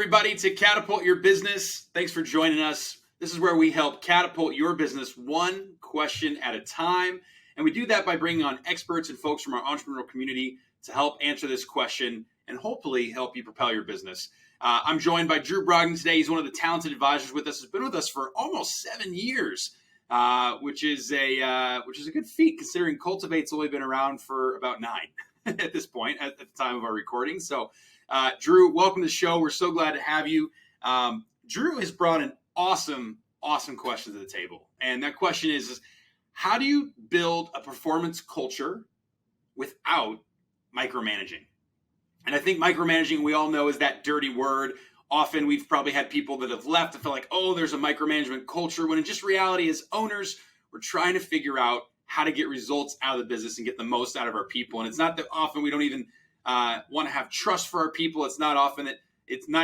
everybody, to Catapult Your Business. Thanks for joining us. This is where we help catapult your business one question at a time. And we do that by bringing on experts and folks from our entrepreneurial community to help answer this question and hopefully help you propel your business. I'm joined by Drew Brogden today. He's one of the talented advisors with us. He's been with us for almost 7 years, which is a good feat considering Cultivate's only been around for about 9 at this point at the time of our recording. So Drew, welcome to the show. We're so glad to have you. Drew has brought an awesome question to the table. And that question is how do you build a performance culture without micromanaging? And I think micromanaging, we all know, is that dirty word. Often we've probably had people that have left and feel like, oh, there's a micromanagement culture, when in just reality as owners, we're trying to figure out how to get results out of the business and get the most out of our people. And it's not that often we don't even want to have trust for our people. It's not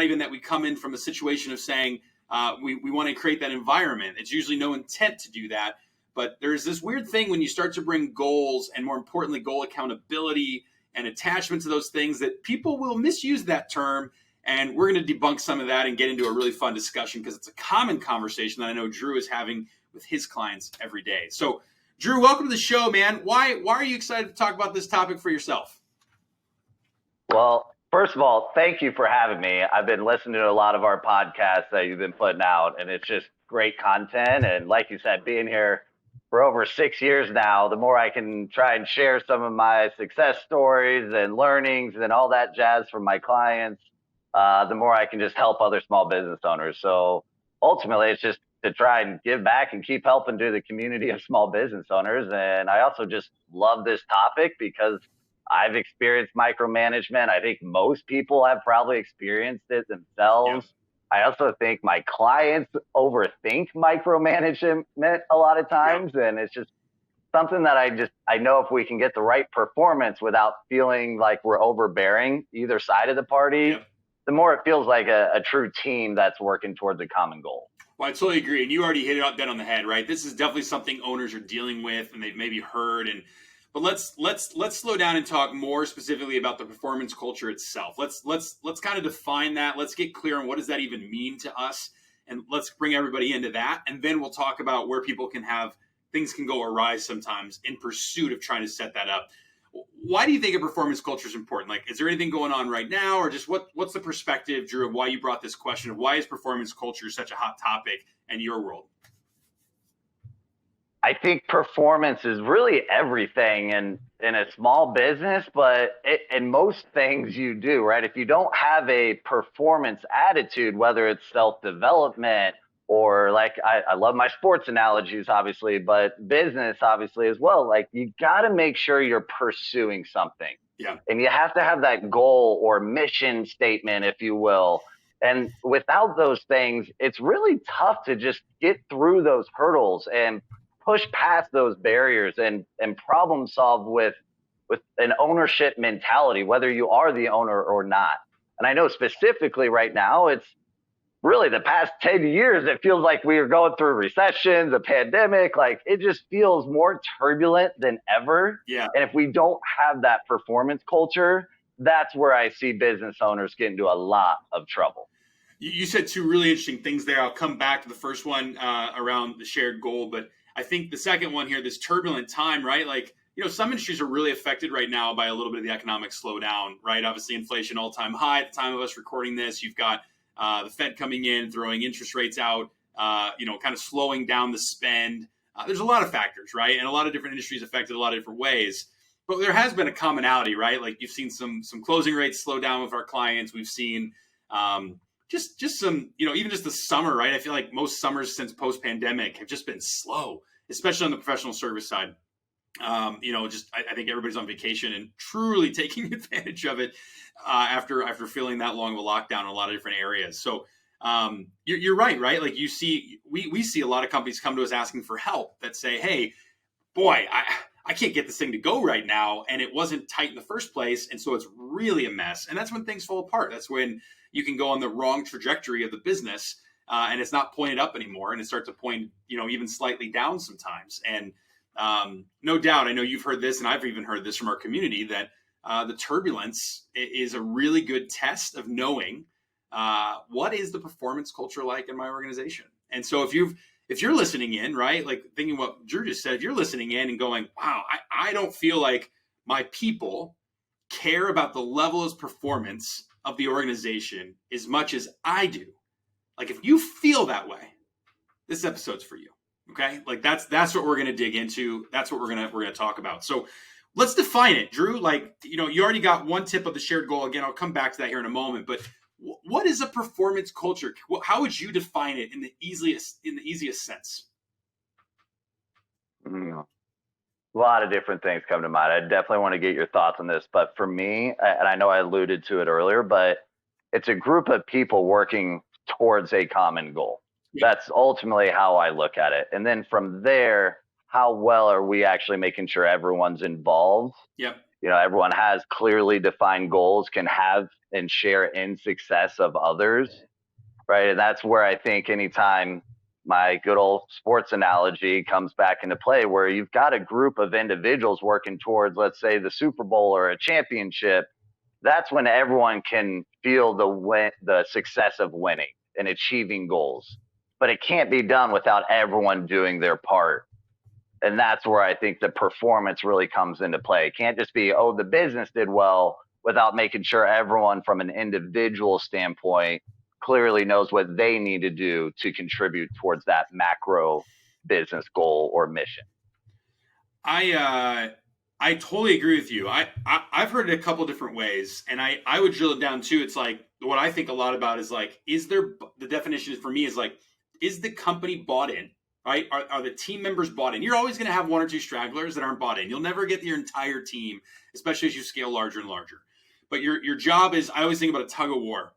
even that we come in from a situation of saying we want to create that environment. It's usually no intent to do that. But there's this weird thing when you start to bring goals and, more importantly, goal accountability and attachment to those things, that people will misuse that term. And we're going to debunk some of that and get into a really fun discussion because it's a common conversation that I know Drew is having with his clients every day. So Drew, welcome to the show, man. Why are you excited to talk about this topic for yourself? Well, first of all, thank you for having me. I've been listening to a lot of our podcasts that you've been putting out, and it's just great content. And like you said, being here for over 6 years now, the more I can try and share some of my success stories and learnings and all that jazz from my clients, the more I can just help other small business owners. So ultimately, it's just to try and give back and keep helping to the community of small business owners. And I also just love this topic because I've experienced micromanagement. I think most people have probably experienced it themselves. Yeah. I also think my clients overthink micromanagement a lot of times. Yeah. And it's just something that I know if we can get the right performance without feeling like we're overbearing either side of the party, yeah, the more it feels like a true team that's working towards a common goal. Well, I totally agree. And you already hit it dead on the head, right? This is definitely something owners are dealing with and they've maybe heard. But let's slow down and talk more specifically about the performance culture itself. Let's kind of define that. Let's get clear on what does that even mean to us, and let's bring everybody into that. And then we'll talk about where people can have things can go awry sometimes in pursuit of trying to set that up. Why do you think a performance culture is important? Like, is there anything going on right now, or just what's the perspective, Drew, of why you brought this question of why is performance culture such a hot topic in your world? I think performance is really everything in a small business, but in most things you do, right? If you don't have a performance attitude, whether it's self-development or like I love my sports analogies, obviously, but business, obviously, as well. Like, you got to make sure you're pursuing something. Yeah. And you have to have that goal or mission statement, if you will. And without those things, it's really tough to just get through those hurdles and push past those barriers and problem solve with an ownership mentality, whether you are the owner or not. And I know specifically right now, it's really the past 10 years, it feels like we are going through recessions, a pandemic. Like, it just feels more turbulent than ever. Yeah. And if we don't have that performance culture, that's where I see business owners get into a lot of trouble. You said 2 really interesting things there. I'll come back to the first one around the shared goal, but I think the second one here, this turbulent time, right? Like, some industries are really affected right now by a little bit of the economic slowdown, right? Obviously, inflation all-time high at the time of us recording this. You've got the Fed coming in, throwing interest rates out, kind of slowing down the spend. There's a lot of factors, right? And a lot of different industries affected a lot of different ways. But there has been a commonality, right? Like, you've seen some closing rates slow down with our clients. We've seen just some, even just the summer, right? I feel like most summers since post-pandemic have just been slow, especially on the professional service side. I think everybody's on vacation and truly taking advantage of it after feeling that long of a lockdown in a lot of different areas. So you're right? Like, we see a lot of companies come to us asking for help that say, hey, boy, I can't get this thing to go right now. And it wasn't tight in the first place. And so it's really a mess. And that's when things fall apart. That's when you can go on the wrong trajectory of the business and it's not pointed up anymore. And it starts to point, even slightly down sometimes. And no doubt, I know you've heard this and I've even heard this from our community that the turbulence is a really good test of knowing what is the performance culture like in my organization? And so if you're listening in, right, like thinking what Drew just said, if you're listening in and going, wow, I don't feel like my people care about the level of performance of the organization as much as I do. Like if you feel that way, this episode's for you. Okay? Like that's what we're going to dig into. That's what we're going to talk about. So let's define it, Drew. Like, you already got one tip of the shared goal. Again, I'll come back to that here in a moment, but what is a performance culture? How would you define it in the easiest sense? A lot of different things come to mind. I definitely want to get your thoughts on this, but for me, and I know I alluded to it earlier, but it's a group of people working towards a common goal. Yeah. That's ultimately how I look at it. And then from there, how well are we actually making sure everyone's involved? Yep. Everyone has clearly defined goals, can have and share in success of others, right? And that's where I think anytime my good old sports analogy comes back into play, where you've got a group of individuals working towards, let's say, the Super Bowl or a championship, that's when everyone can feel the success of winning and achieving goals. But it can't be done without everyone doing their part. And that's where I think the performance really comes into play. It can't just be, the business did well, without making sure everyone from an individual standpoint clearly knows what they need to do to contribute towards that macro business goal or mission. I totally agree with you. I've heard it a couple different ways, and I would drill it down too. It's like what I think a lot about is like, the definition for me is like, is the company bought in? Right? Are the team members bought in? You're always going to have one or two stragglers that aren't bought in. You'll never get your entire team, especially as you scale larger and larger. But your job is, I always think about a tug of war.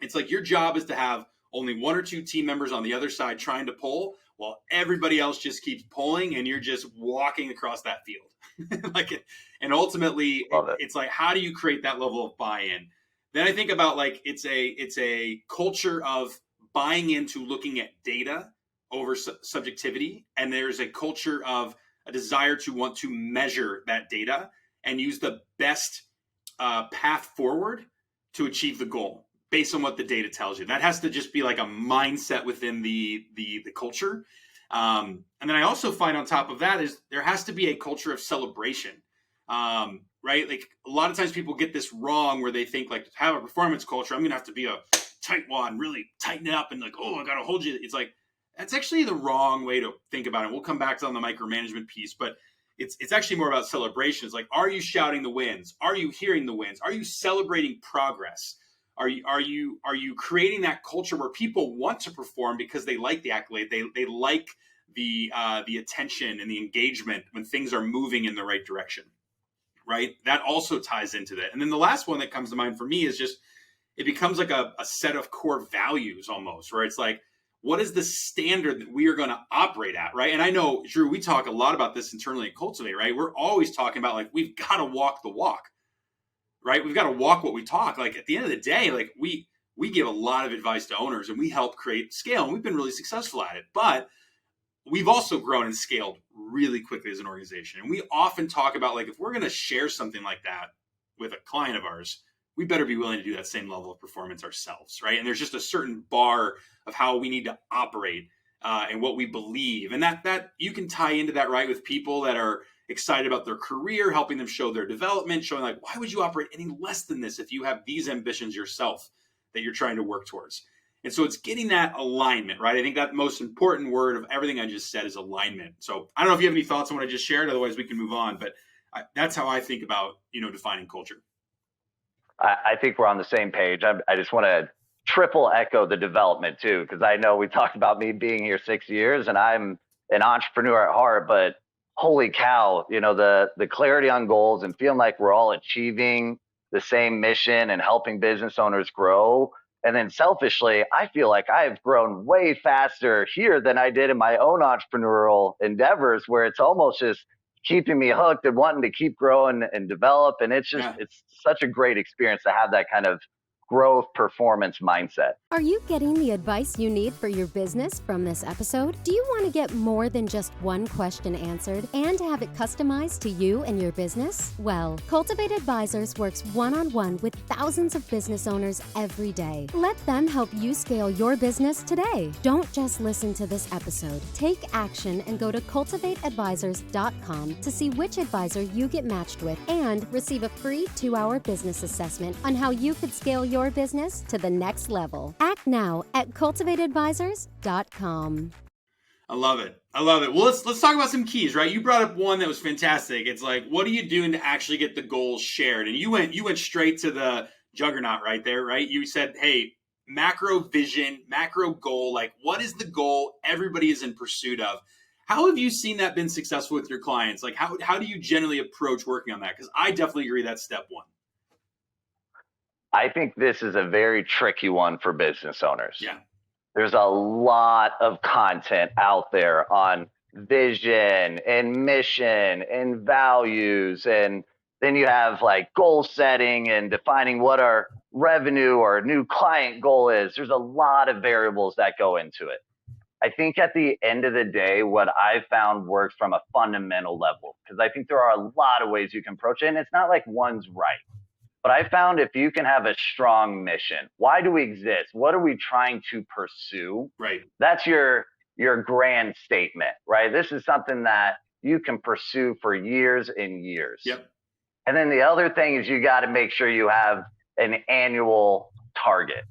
It's like your job is to have only one or two team members on the other side trying to pull, while everybody else just keeps pulling, and you're just walking across that field. And ultimately, it's like, how do you create that level of buy-in? Then I think about like it's a culture of buying into looking at data over subjectivity, and there's a culture of a desire to want to measure that data and use the best path forward to achieve the goal based on what the data tells you. That has to just be like a mindset within the culture. And then I also find on top of that is there has to be a culture of celebration, right? Like a lot of times people get this wrong where they think like, to have a performance culture, I'm going to have to be a tightwad and really tighten it up and like, I got to hold you. It's like, that's actually the wrong way to think about it. We'll come back to on the micromanagement piece, but it's actually more about celebrations. Like, are you shouting the wins? Are you hearing the wins? Are you celebrating progress? Are you creating that culture where people want to perform because they like the accolade, they like the attention and the engagement when things are moving in the right direction, right? That also ties into that. And then the last one that comes to mind for me is just, it becomes like a set of core values almost, where it's like, what is the standard that we are going to operate at, right? And I know, Drew, we talk a lot about this internally at Cultivate, right? We're always talking about like, we've got to walk the walk, right? We've got to walk what we talk. Like at the end of the day, like we give a lot of advice to owners and we help create scale, and we've been really successful at it. But we've also grown and scaled really quickly as an organization. And we often talk about like, if we're going to share something like that with a client of ours, we better be willing to do that same level of performance ourselves, right? And there's just a certain bar of how we need to operate and what we believe. And that you can tie into that, right, with people that are excited about their career, helping them show their development, showing like, why would you operate any less than this if you have these ambitions yourself that you're trying to work towards? And so it's getting that alignment, right? I think that most important word of everything I just said is alignment. So I don't know if you have any thoughts on what I just shared, otherwise we can move on. But that's how I think about, defining culture. I think we're on the same page. I just want to triple echo the development too, because I know we talked about me being here 6 years and I'm an entrepreneur at heart, but holy cow, the clarity on goals and feeling like we're all achieving the same mission and helping business owners grow. And then selfishly, I feel like I've grown way faster here than I did in my own entrepreneurial endeavors, where it's almost just keeping me hooked and wanting to keep growing and develop. And it's just, It's such a great experience to have that kind of growth performance mindset. Are you getting the advice you need for your business from this episode? Do you want to get more than just one question answered and have it customized to you and your business? Well, Cultivate Advisors works one-on-one with thousands of business owners every day. Let them help you scale your business today. Don't just listen to this episode. Take action and go to cultivateadvisors.com to see which advisor you get matched with and receive a free 2-hour business assessment on how you could scale your business to the next level. Act now at cultivateadvisors.com. I love it. I love it. Well, let's talk about some keys, right? You brought up one that was fantastic. It's like, what are you doing to actually get the goals shared? And you went straight to the juggernaut right there, right? You said, hey, macro vision, macro goal, like what is the goal everybody is in pursuit of? How have you seen that been successful with your clients? Like how do you generally approach working on that? Because I definitely agree that's step one. I think this is a very tricky one for business owners. Yeah. There's a lot of content out there on vision and mission and values. And then you have like goal setting and defining what our revenue or new client goal is. There's a lot of variables that go into it. I think at the end of the day, what I found works from a fundamental level, because I think there are a lot of ways you can approach it. And it's not like one's right. But I found if you can have a strong mission, why do we exist? What are we trying to pursue? Right. That's your grand statement, right? This is something that you can pursue for years and years. Yep. And then the other thing is you got to make sure you have an annual target.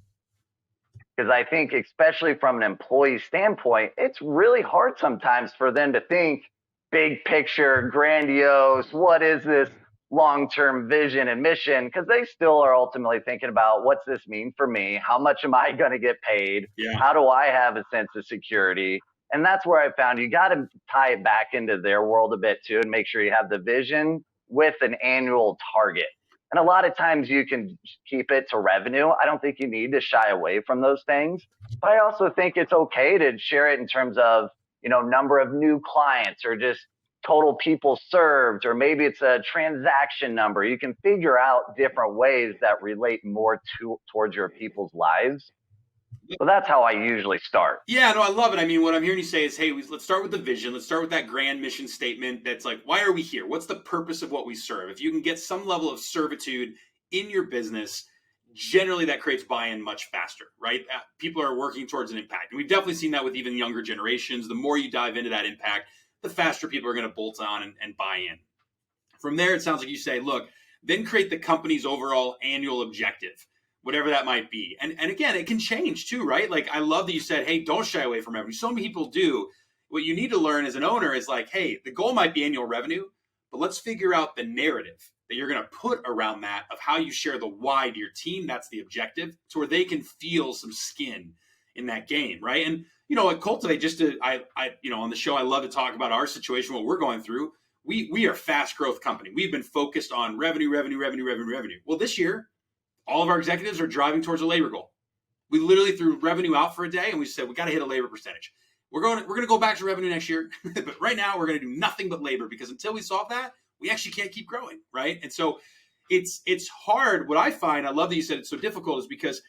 Because I think, especially from an employee standpoint, it's really hard sometimes for them to think big picture, grandiose, what is this long-term vision and mission, because they still are ultimately thinking about what's this mean for me? How much am I going to get paid? Yeah. How do I have a sense of security? And that's where I found you got to tie it back into their world a bit too and make sure you have the vision with an annual target. And a lot of times you can keep it to revenue. I don't think you need to shy away from those things, but I also think it's okay to share it in terms of, number of new clients or just total people served, or maybe it's a transaction number. You can figure out different ways that relate more towards your people's lives. So that's how I usually start. Yeah, no, I love it. I mean, what I'm hearing you say is, hey, let's start with the vision. Let's start with that grand mission statement that's like, why are we here? What's the purpose of what we serve? If you can get some level of servitude in your business, generally that creates buy-in much faster, right? People are working towards an impact. And we've definitely seen that with even younger generations. The more you dive into that impact, the faster people are going to bolt on and buy in. From there, it sounds like you say, look, then create the company's overall annual objective, whatever that might be. And again, it can change too, right? Like, I love that you said, hey, don't shy away from revenue. So many people do. What you need to learn as an owner is like, hey, the goal might be annual revenue, but let's figure out the narrative that you're going to put around that of how you share the why to your team. That's the objective, to where they can feel some skin in that game, right? And at Cultivate, on the show, I love to talk about our situation, what we're going through. We are a fast growth company. We've been focused on revenue. Well, this year, all of our executives are driving towards a labor goal. We literally threw revenue out for a day and we said, we got to hit a labor percentage. We're going to go back to revenue next year. But right now we're going to do nothing but labor, because until we solve that, we actually can't keep growing. Right. And so it's hard. What I find, I love that you said it's so difficult, is because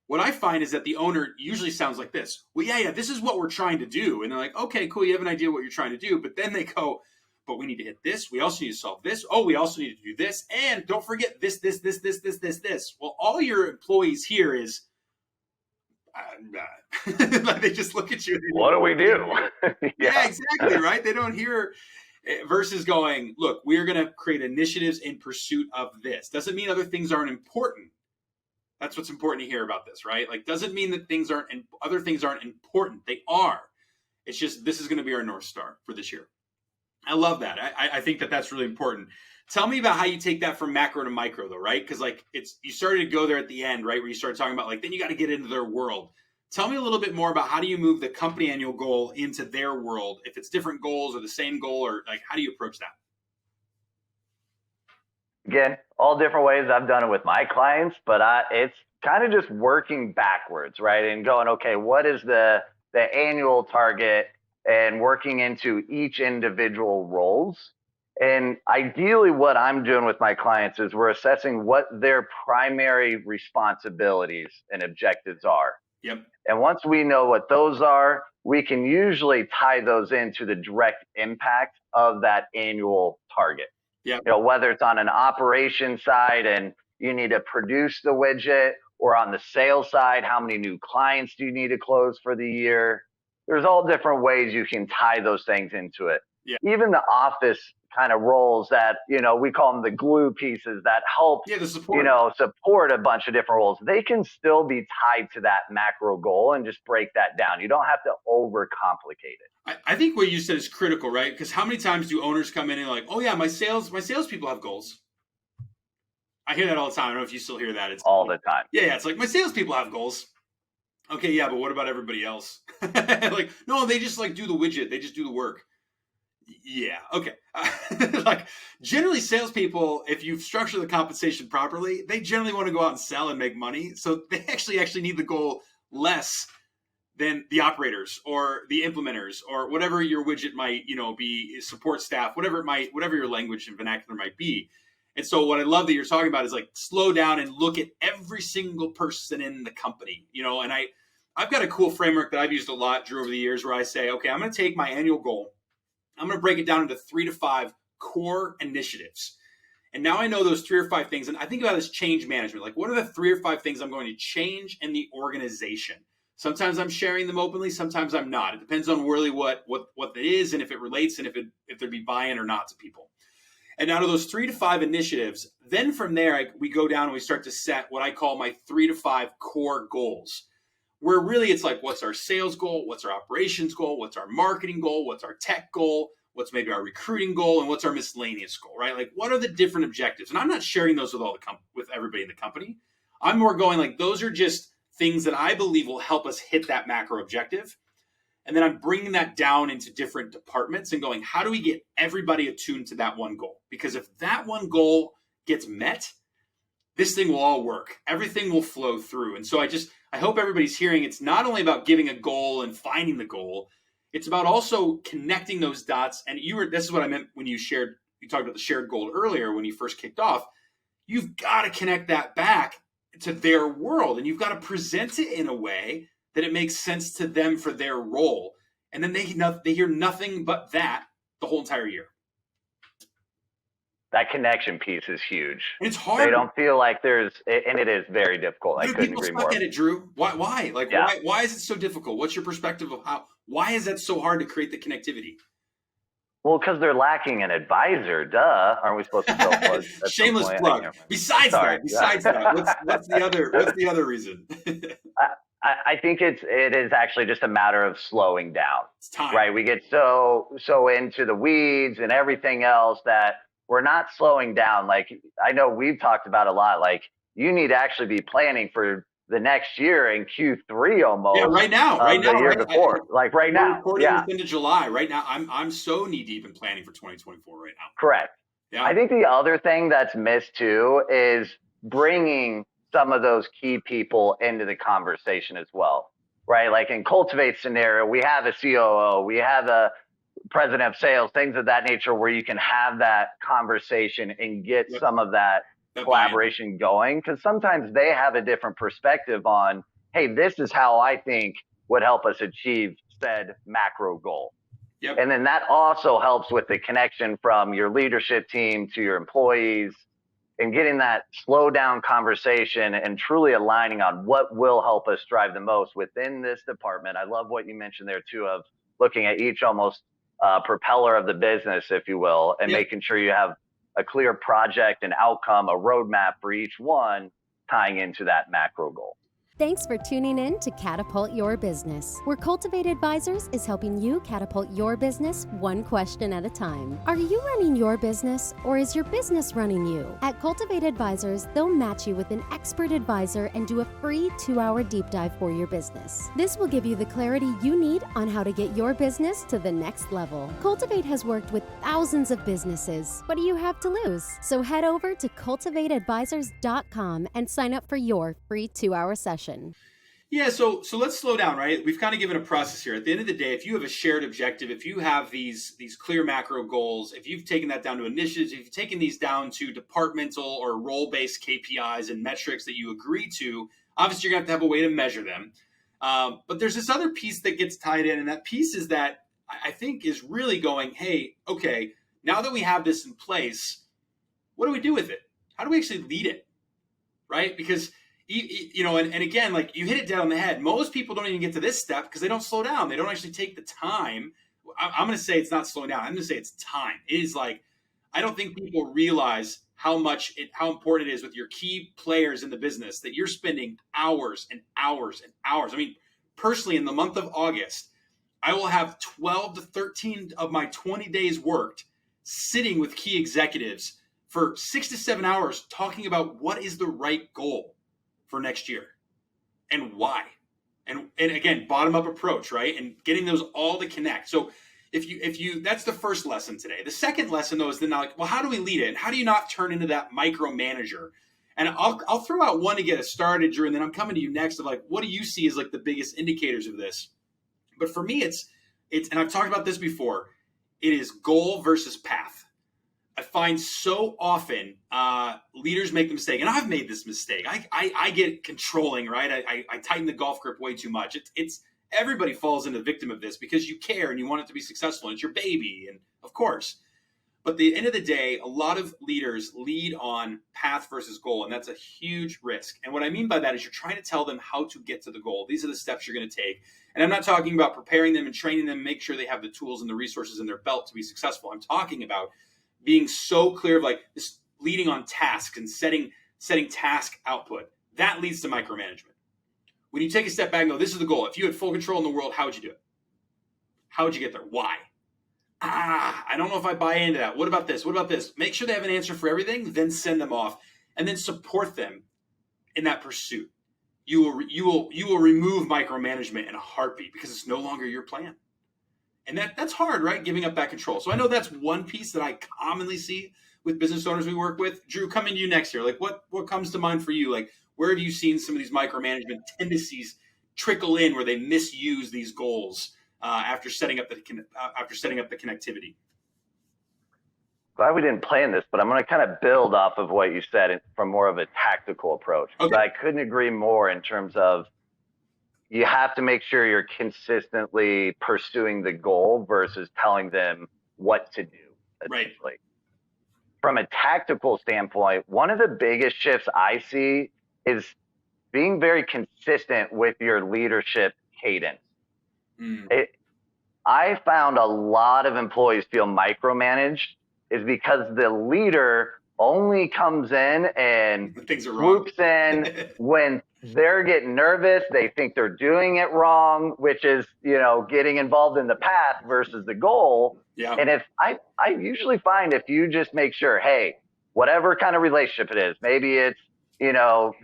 what I find is that the owner usually sounds like this. Well, yeah, this is what we're trying to do. And they're like, okay, cool. You have an idea what you're trying to do. But then they go, but we need to hit this. We also need to solve this. Oh, we also need to do this. And don't forget this. Well, all your employees hear is, like, they just look at you. What do we do? Yeah, exactly. Right. They don't hear, versus going, look, we're going to create initiatives in pursuit of this. Doesn't mean other things aren't important. That's what's important to hear about this, right? Like, doesn't mean that other things aren't important. They are. It's just, this is going to be our North Star for this year. I love that. I think that's really important. Tell me about how you take that from macro to micro, though, right? Because you started to go there at the end, right? Where you started talking about then you got to get into their world. Tell me a little bit more about how do you move the company annual goal into their world? If it's different goals or the same goal, or how do you approach that? Again, all different ways I've done it with my clients, but it's kind of just working backwards, right? And going, okay, what is the annual target, and working into each individual roles. And ideally what I'm doing with my clients is we're assessing what their primary responsibilities and objectives are. Yep. And once we know what those are, we can usually tie those into the direct impact of that annual target. Yep. Whether it's on an operation side and you need to produce the widget, or on the sales side, how many new clients do you need to close for the year? There's all different ways you can tie those things into it. Yeah. Even the office kind of roles that, we call them the glue pieces that help, the support. Support a bunch of different roles. They can still be tied to that macro goal and just break that down. You don't have to overcomplicate it. I think what you said is critical, right? Because how many times do owners come in and like, oh yeah, my salespeople have goals. I hear that all the time. I don't know if you still hear that. It's all the time. Yeah. It's like, my salespeople have goals. Okay, yeah, but what about everybody else? Like, no, they just like do the widget. They just do the work. Yeah, okay. Like, generally salespeople, if you structure the compensation properly, they generally want to go out and sell and make money. So they actually need the goal less than the operators or the implementers or whatever your widget might, be, support staff, whatever your language and vernacular might be. And so what I love that you're talking about is like slow down and look at every single person in the company, and I've got a cool framework that I've used a lot, Drew, over the years, where I say, okay, I'm going to take my annual goal. I'm going to break it down into 3 to 5 core initiatives. And now I know those 3 or 5 things. And I think about it as change management. Like, what are the 3 or 5 things I'm going to change in the organization? Sometimes I'm sharing them openly. Sometimes I'm not. It depends on really what it is and if it relates and if there'd be buy-in or not to people. And out of those 3 to 5 initiatives, then from there, we go down and we start to set what I call my 3 to 5 core goals, where really it's like, what's our sales goal? What's our operations goal? What's our marketing goal? What's our tech goal? What's maybe our recruiting goal? And what's our miscellaneous goal, right? Like, what are the different objectives? And I'm not sharing those with with everybody in the company. I'm more going like, those are just things that I believe will help us hit that macro objective. And then I'm bringing that down into different departments and going, how do we get everybody attuned to that one goal? Because if that one goal gets met, this thing will all work. Everything will flow through. And so I hope everybody's hearing it's not only about giving a goal and finding the goal, it's about also connecting those dots. And this is what I meant when you talked about the shared goal earlier when you first kicked off. You've got to connect that back to their world, and you've got to present it in a way that it makes sense to them for their role. And then they hear nothing but that the whole entire year. That connection piece is huge. And it's hard. They don't feel like and it is very difficult. I couldn't agree more. People suck at it, Drew. Why? Like, yeah. Why is it so difficult? What's your perspective of why is that so hard to create the connectivity? Well, because they're lacking an advisor. Duh. Aren't we supposed to self-plug? Shameless plug. Besides that, what's the other reason? I think it is actually just a matter of slowing down. It's time. Right? We get so into the weeds and everything else that we're not slowing down. Like, I know we've talked about a lot. Like, you need to actually be planning for the next year in Q3 almost. Yeah, right now. The year before. Right now. Recording this into July. Right now, I'm so knee deep in planning for 2024 right now. Correct. Yeah. I think the other thing that's missed too is bringing some of those key people into the conversation as well, right? Like in Cultivate's scenario, we have a COO, we have a president of sales, things of that nature, where you can have that conversation and get some of that collaboration going. Because sometimes they have a different perspective on, hey, this is how I think would help us achieve said macro goal. Yep. And then that also helps with the connection from your leadership team to your employees, and getting that slow down conversation and truly aligning on what will help us drive the most within this department. I love what you mentioned there too, of looking at each almost propeller of the business, if you will, and making sure you have a clear project and outcome, a roadmap for each one, tying into that macro goal. Thanks for tuning in to Catapult Your Business, where Cultivate Advisors is helping you catapult your business one question at a time. Are you running your business, or is your business running you? At Cultivate Advisors, they'll match you with an expert advisor and do a free 2-hour deep dive for your business. This will give you the clarity you need on how to get your business to the next level. Cultivate has worked with thousands of businesses. What do you have to lose? So head over to cultivateadvisors.com and sign up for your free 2-hour session. Yeah, so let's slow down, right? We've kind of given a process here. At the end of the day, if you have a shared objective, if you have these clear macro goals, if you've taken that down to initiatives, if you've taken these down to departmental or role-based KPIs and metrics that you agree to, obviously you're going to have a way to measure them. But there's this other piece that gets tied in, and that piece is that I think is really going, hey, okay, now that we have this in place, what do we do with it? How do we actually lead it, right? Because and again, like you hit it dead on the head. Most people don't even get to this step because they don't slow down. They don't actually take the time. I'm going to say it's not slowing down. I'm going to say it's time. It is like, I don't think people realize how important it is with your key players in the business that you're spending hours and hours and hours. I mean, personally, in the month of August, I will have 12 to 13 of my 20 days worked sitting with key executives for 6 to 7 hours talking about what is the right goal for next year and why. And again, bottom up approach, right? And getting those all to connect. So if you that's the first lesson today. The second lesson though is then like, well, how do we lead it? And how do you not turn into that micromanager? And I'll throw out one to get us started, Drew, and then I'm coming to you next of like, what do you see as like the biggest indicators of this? But for me, it's and I've talked about this before, it is goal versus path. I find so often leaders make the mistake, and I've made this mistake. I get controlling, right? I tighten the golf grip way too much. It's everybody falls into the victim of this because you care and you want it to be successful. And it's your baby, and of course. But at the end of the day, a lot of leaders lead on path versus goal, and that's a huge risk. And what I mean by that is you're trying to tell them how to get to the goal. These are the steps you're going to take. And I'm not talking about preparing them and training them, make sure they have the tools and the resources in their belt to be successful. I'm talking about being so clear of like this leading on tasks and setting task output. That leads to micromanagement. When you take a step back and go, this is the goal. If you had full control in the world, how would you do it? How would you get there? Why? I don't know if I buy into that. What about this? What about this? Make sure they have an answer for everything, then send them off and then support them in that pursuit. You will remove micromanagement in a heartbeat because it's no longer your plan. And that's hard, right? Giving up that control. So I know that's one piece that I commonly see with business owners we work with. Drew, coming to you next year. Like what comes to mind for you? Like where have you seen some of these micromanagement tendencies trickle in where they misuse these goals after setting up the connectivity? Glad we didn't plan this, but I'm going to kind of build off of what you said from more of a tactical approach. Okay. I couldn't agree more in terms of you have to make sure you're consistently pursuing the goal versus telling them what to do, essentially. Right. From a tactical standpoint, one of the biggest shifts I see is being very consistent with your leadership cadence. I found a lot of employees feel micromanaged is because the leader only comes in and swoops in when they're getting nervous. They think they're doing it wrong, which is, getting involved in the path versus the goal. Yeah. And if I usually find if you just make sure, hey, whatever kind of relationship it is, maybe it's,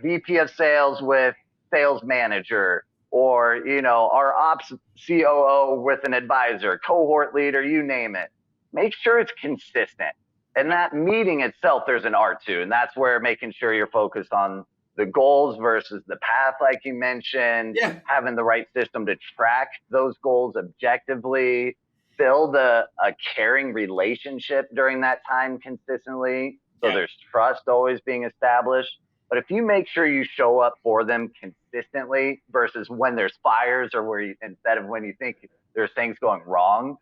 VP of sales with sales manager or, our ops COO with an advisor, cohort leader, you name it. Make sure it's consistent. And that meeting itself, there's an art to, and that's where making sure you're focused on the goals versus the path, like you mentioned, having the right system to track those goals objectively, build a caring relationship during that time consistently. So there's trust always being established. But if you make sure you show up for them consistently versus when there's fires or instead of when you think there's things going wrong,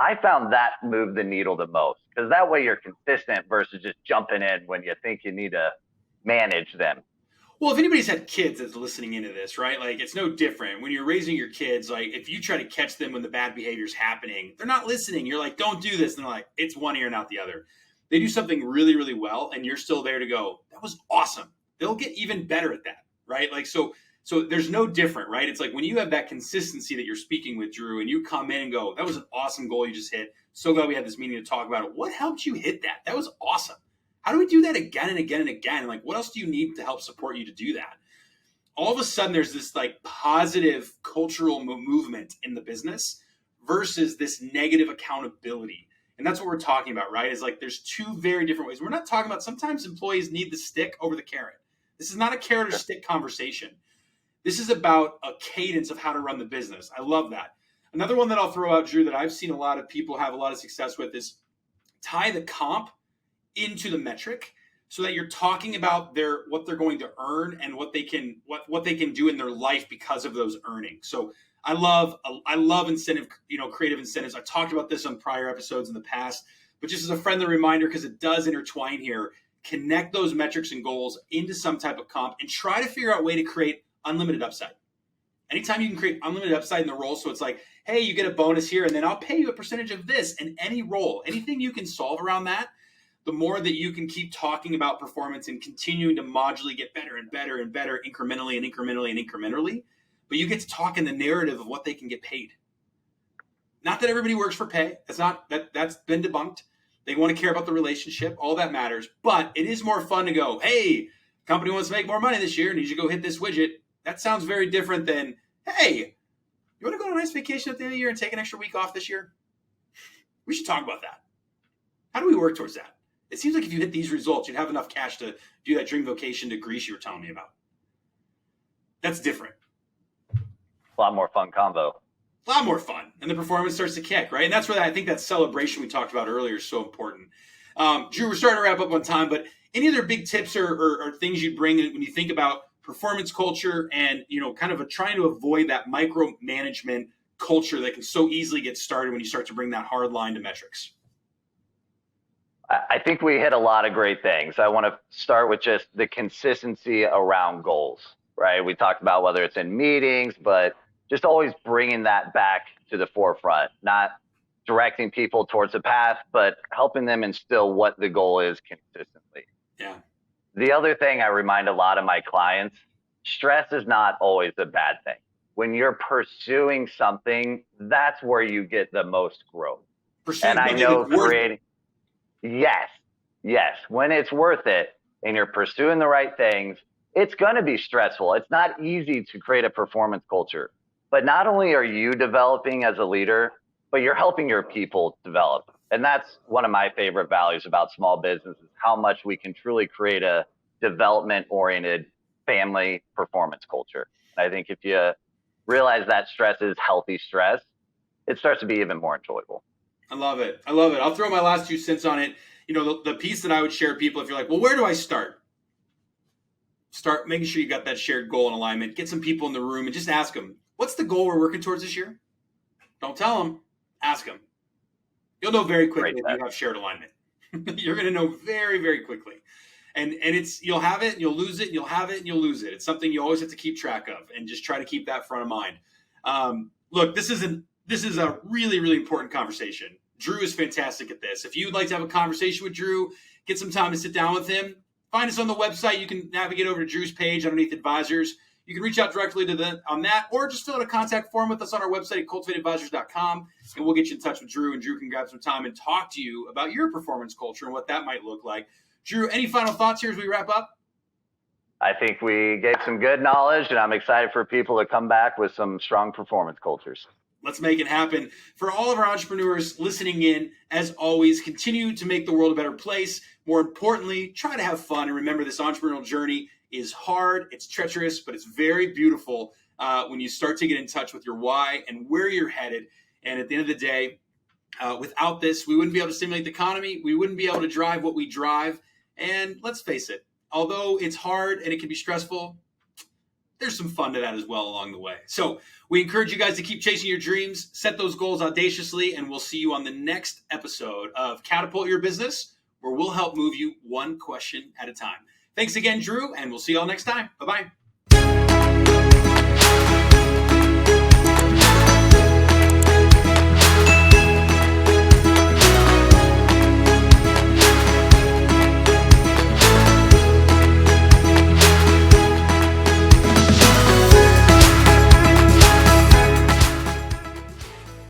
I found that moved the needle the most because that way you're consistent versus just jumping in when you think you need to manage them. Well, if anybody's had kids that's listening into this, right? Like it's no different when you're raising your kids. Like if you try to catch them when the bad behavior's happening, they're not listening. You're like, don't do this. And they're like, it's one ear and out the other. They do something really, really well. And you're still there to go, that was awesome. They'll get even better at that, right? Like, so there's no different, right? It's like when you have that consistency that you're speaking with, Drew, and you come in and go, that was an awesome goal you just hit. So glad we had this meeting to talk about it. What helped you hit that? That was awesome. How do we do that again and again and again? Like, what else do you need to help support you to do that? All of a sudden, there's this like positive cultural movement in the business versus this negative accountability. And that's what we're talking about, right? Is like there's two very different ways. We're not talking about sometimes employees need the stick over the carrot. This is not a carrot or stick conversation. This is about a cadence of how to run the business. I love that. Another one that I'll throw out, Drew, that I've seen a lot of people have a lot of success with is tie the comp into the metric so that you're talking about what they're going to earn and what they can do in their life because of those earnings. So I love incentive, creative incentives. I talked about this on prior episodes in the past, but just as a friendly reminder, because it does intertwine here, connect those metrics and goals into some type of comp and try to figure out a way to create unlimited upside. Anytime you can create unlimited upside in the role, so it's like, hey, you get a bonus here, and then I'll pay you a percentage of this in any role. Anything you can solve around that, the more that you can keep talking about performance and continuing to modularly get better and better and better incrementally and incrementally and incrementally. But you get to talk in the narrative of what they can get paid. Not that everybody works for pay. That's been debunked. They want to care about the relationship. All that matters. But it is more fun to go, hey, company wants to make more money this year. Needs you to go hit this widget. That sounds very different than, hey, you want to go on a nice vacation at the end of the year and take an extra week off this year? We should talk about that. How do we work towards that? It seems like if you hit these results, you'd have enough cash to do that dream vacation to Greece you were telling me about. That's different. A lot more fun combo. A lot more fun. And the performance starts to kick, right? And that's where I think that celebration we talked about earlier is so important. Drew, we're starting to wrap up on time, but any other big tips or things you'd bring when you think about performance culture and, kind of trying to avoid that micromanagement culture that can so easily get started when you start to bring that hard line to metrics? I think we hit a lot of great things. I want to start with just the consistency around goals, right? We talked about whether it's in meetings, but just always bringing that back to the forefront, not directing people towards a path, but helping them instill what the goal is consistently. Yeah. The other thing I remind a lot of my clients, stress is not always a bad thing. When you're pursuing something, that's where you get the most growth. And I know yes, when it's worth it and you're pursuing the right things, it's going to be stressful. It's not easy to create a performance culture, but not only are you developing as a leader, but you're helping your people develop. And that's one of my favorite values about small business is how much we can truly create a development-oriented family performance culture. And I think if you realize that stress is healthy stress, it starts to be even more enjoyable. I love it. I'll throw my last 2 cents on it. The piece that I would share people, if you're like, well, where do I start? Start making sure you got that shared goal and alignment. Get some people in the room and just ask them, what's the goal we're working towards this year? Don't tell them. Ask them. You'll know very quickly if you have shared alignment. You're going to know very, very quickly. And you'll have it and you'll lose it, and you'll have it and you'll lose it. It's something you always have to keep track of and just try to keep that front of mind. Look, this is a really, really important conversation. Drew is fantastic at this. If you'd like to have a conversation with Drew, get some time to sit down with him, find us on the website. You can navigate over to Drew's page underneath advisors. You can reach out directly to them on that, or just fill out a contact form with us on our website at cultivateadvisors.com, and we'll get you in touch with Drew, and Drew can grab some time and talk to you about your performance culture and what that might look like. Drew, any final thoughts here as we wrap up? I think we gave some good knowledge, and I'm excited for people to come back with some strong performance cultures. Let's make it happen. For all of our entrepreneurs listening in, as always, continue to make the world a better place. More importantly, try to have fun. And remember, this entrepreneurial journey is hard, it's treacherous, but it's very beautiful when you start to get in touch with your why and where you're headed. And at the end of the day, without this, we wouldn't be able to stimulate the economy. We wouldn't be able to drive what we drive. And let's face it, although it's hard and it can be stressful, there's some fun to that as well along the way. So we encourage you guys to keep chasing your dreams, set those goals audaciously, and we'll see you on the next episode of Catapult Your Business, where we'll help move you one question at a time. Thanks again, Drew, and we'll see you all next time. Bye-bye.